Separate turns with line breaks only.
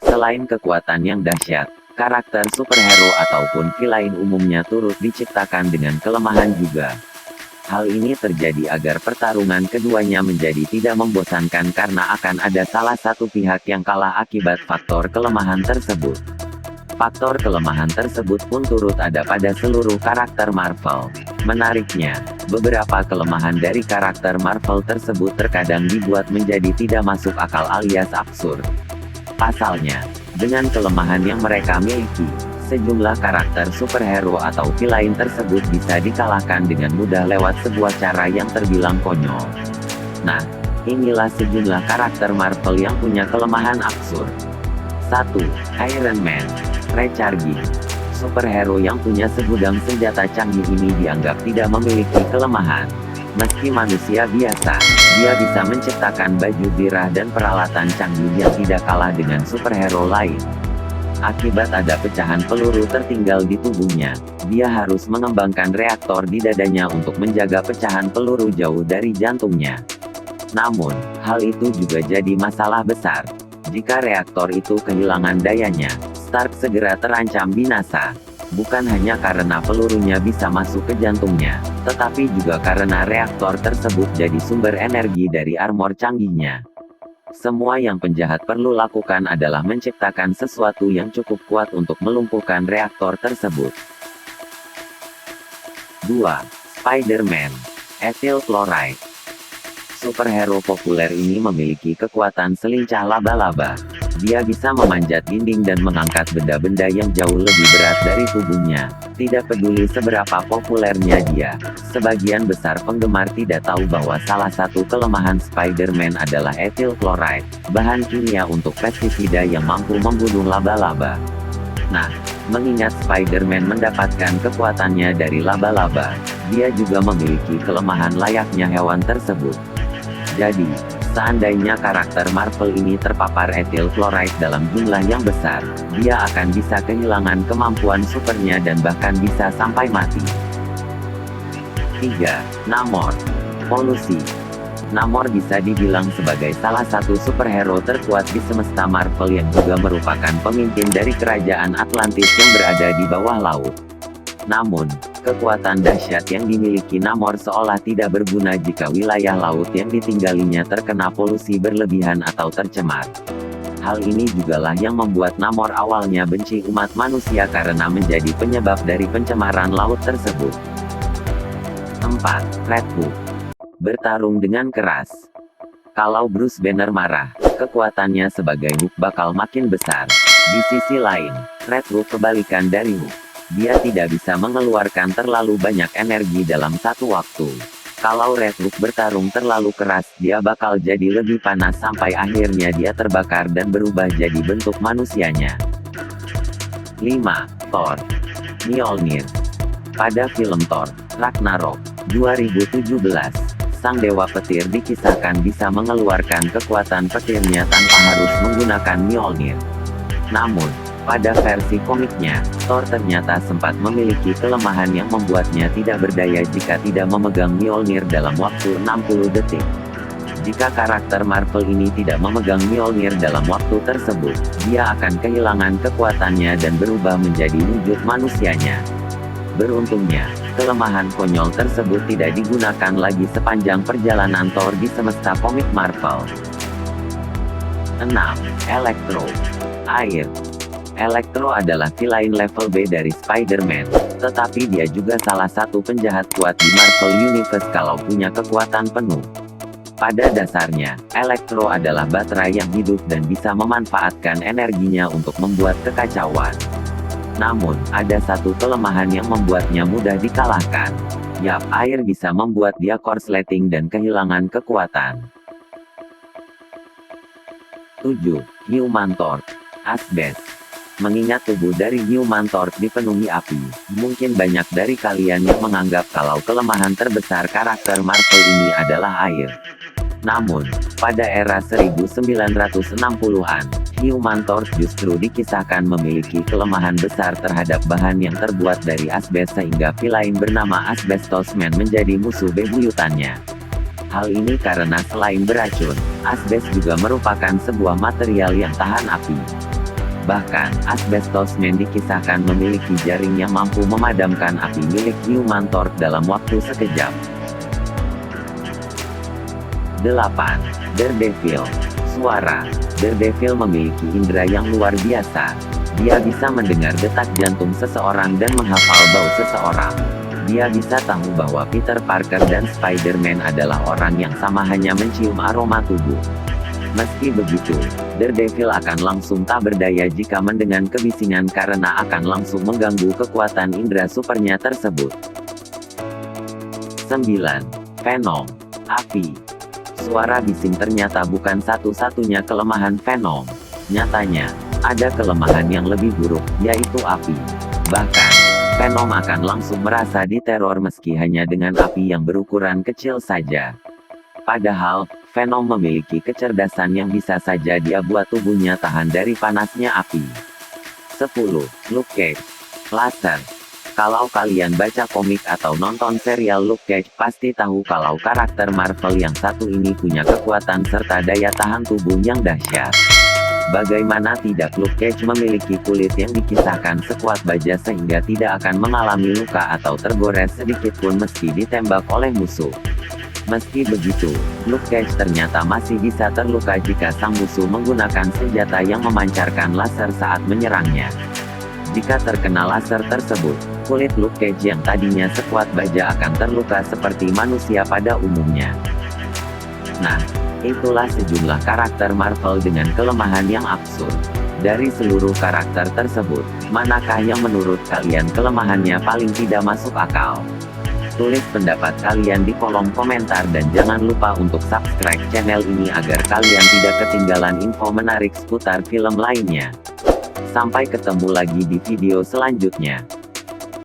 Selain kekuatan yang dahsyat, karakter superhero ataupun villain umumnya turut diciptakan dengan kelemahan juga. Hal ini terjadi agar pertarungan keduanya menjadi tidak membosankan karena akan ada salah satu pihak yang kalah akibat faktor kelemahan tersebut. Faktor kelemahan tersebut pun turut ada pada seluruh karakter Marvel. Menariknya, beberapa kelemahan dari karakter Marvel tersebut terkadang dibuat menjadi tidak masuk akal alias absurd. Pasalnya, dengan kelemahan yang mereka miliki, sejumlah karakter superhero atau villain tersebut bisa dikalahkan dengan mudah lewat sebuah cara yang terbilang konyol. Nah, inilah sejumlah karakter Marvel yang punya kelemahan absurd. 1. Iron Man. Recharging. Superhero yang punya segudang senjata canggih ini dianggap tidak memiliki kelemahan. Meski manusia biasa, dia bisa menciptakan baju zirah dan peralatan canggih yang tidak kalah dengan superhero lain. Akibat ada pecahan peluru tertinggal di tubuhnya, dia harus mengembangkan reaktor di dadanya untuk menjaga pecahan peluru jauh dari jantungnya. Namun, hal itu juga jadi masalah besar. Jika reaktor itu kehilangan dayanya, Stark segera terancam binasa. Bukan hanya karena pelurunya bisa masuk ke jantungnya, tetapi juga karena reaktor tersebut jadi sumber energi dari armor canggihnya. Semua yang penjahat perlu lakukan adalah menciptakan sesuatu yang cukup kuat untuk melumpuhkan reaktor tersebut. 2. Spider-Man. Ethyl Chloride. Superhero populer ini memiliki kekuatan selincah laba-laba. Dia bisa memanjat dinding dan mengangkat benda-benda yang jauh lebih berat dari tubuhnya. Tidak peduli seberapa populernya dia, sebagian besar penggemar tidak tahu bahwa salah satu kelemahan Spider-Man adalah ethyl chloride, bahan kimia untuk pestisida yang mampu membunuh laba-laba. Nah, mengingat Spider-Man mendapatkan kekuatannya dari laba-laba, dia juga memiliki kelemahan layaknya hewan tersebut. Jadi, seandainya karakter Marvel ini terpapar ethyl chloride dalam jumlah yang besar, dia akan bisa kehilangan kemampuan supernya dan bahkan bisa sampai mati. 3. Namor. Polusi. Namor bisa dibilang sebagai salah satu superhero terkuat di semesta Marvel yang juga merupakan pemimpin dari kerajaan Atlantis yang berada di bawah laut. Namun, kekuatan dahsyat yang dimiliki Namor seolah tidak berguna jika wilayah laut yang ditinggalinya terkena polusi berlebihan atau tercemar. Hal ini jugalah yang membuat Namor awalnya benci umat manusia karena menjadi penyebab dari pencemaran laut tersebut. 4. Red Hood. Bertarung dengan keras. Kalau Bruce Banner marah, kekuatannya sebagai Hulk bakal makin besar. Di sisi lain, Red Hood kebalikan dari Hulk. Dia tidak bisa mengeluarkan terlalu banyak energi dalam satu waktu. Kalau Red Hood bertarung terlalu keras, dia bakal jadi lebih panas sampai akhirnya dia terbakar dan berubah jadi bentuk manusianya. 5. Thor. Mjolnir. Pada film Thor, Ragnarok, 2017, sang dewa petir dikisahkan bisa mengeluarkan kekuatan petirnya tanpa harus menggunakan Mjolnir. Namun, pada versi komiknya, Thor ternyata sempat memiliki kelemahan yang membuatnya tidak berdaya jika tidak memegang Mjolnir dalam waktu 60 detik. Jika karakter Marvel ini tidak memegang Mjolnir dalam waktu tersebut, dia akan kehilangan kekuatannya dan berubah menjadi wujud manusianya. Beruntungnya, kelemahan konyol tersebut tidak digunakan lagi sepanjang perjalanan Thor di semesta komik Marvel. 6. Electro. Air. Electro adalah villain level B dari Spider-Man, tetapi dia juga salah satu penjahat kuat di Marvel Universe kalau punya kekuatan penuh. Pada dasarnya, Electro adalah baterai yang hidup dan bisa memanfaatkan energinya untuk membuat kekacauan. Namun, ada satu kelemahan yang membuatnya mudah dikalahkan. Yap, air bisa membuat dia korsleting dan kehilangan kekuatan. 7. Human Torch. Asbes. Mengingat tubuh dari Human Torch dipenuhi api, mungkin banyak dari kalian yang menganggap kalau kelemahan terbesar karakter Marvel ini adalah air. Namun, pada era 1960-an, Human Torch justru dikisahkan memiliki kelemahan besar terhadap bahan yang terbuat dari asbes sehingga villain bernama Asbestos Man menjadi musuh bebuyutannya. Hal ini karena selain beracun, asbes juga merupakan sebuah material yang tahan api. Bahkan, asbestosmen dikisahkan memiliki jaring yang mampu memadamkan api milik Human Torch dalam waktu sekejap. 8. Daredevil. Suara. Daredevil memiliki indera yang luar biasa. Dia bisa mendengar detak jantung seseorang dan menghafal bau seseorang. Dia bisa tahu bahwa Peter Parker dan Spider-Man adalah orang yang sama hanya mencium aroma tubuh. Meski begitu, Daredevil akan langsung tak berdaya jika mendengar kebisingan karena akan langsung mengganggu kekuatan indera supernya tersebut. 9. Venom. Api. Suara bising ternyata bukan satu-satunya kelemahan Venom. Nyatanya, ada kelemahan yang lebih buruk, yaitu api. Bahkan, Venom akan langsung merasa diteror meski hanya dengan api yang berukuran kecil saja. Padahal, Venom memiliki kecerdasan yang bisa saja dia buat tubuhnya tahan dari panasnya api. 10. Luke Cage. Laser. Kalau kalian baca komik atau nonton serial Luke Cage pasti tahu kalau karakter Marvel yang satu ini punya kekuatan serta daya tahan tubuh yang dahsyat. Bagaimana tidak, Luke Cage memiliki kulit yang dikisahkan sekuat baja sehingga tidak akan mengalami luka atau tergores sedikit pun meski ditembak oleh musuh. Meski begitu, Luke Cage ternyata masih bisa terluka jika sang musuh menggunakan senjata yang memancarkan laser saat menyerangnya. Jika terkena laser tersebut, kulit Luke Cage yang tadinya sekuat baja akan terluka seperti manusia pada umumnya. Nah, itulah sejumlah karakter Marvel dengan kelemahan yang absurd. Dari seluruh karakter tersebut, manakah yang menurut kalian kelemahannya paling tidak masuk akal? Tulis pendapat kalian di kolom komentar dan jangan lupa untuk subscribe channel ini agar kalian tidak ketinggalan info menarik seputar film lainnya. Sampai ketemu lagi di video selanjutnya.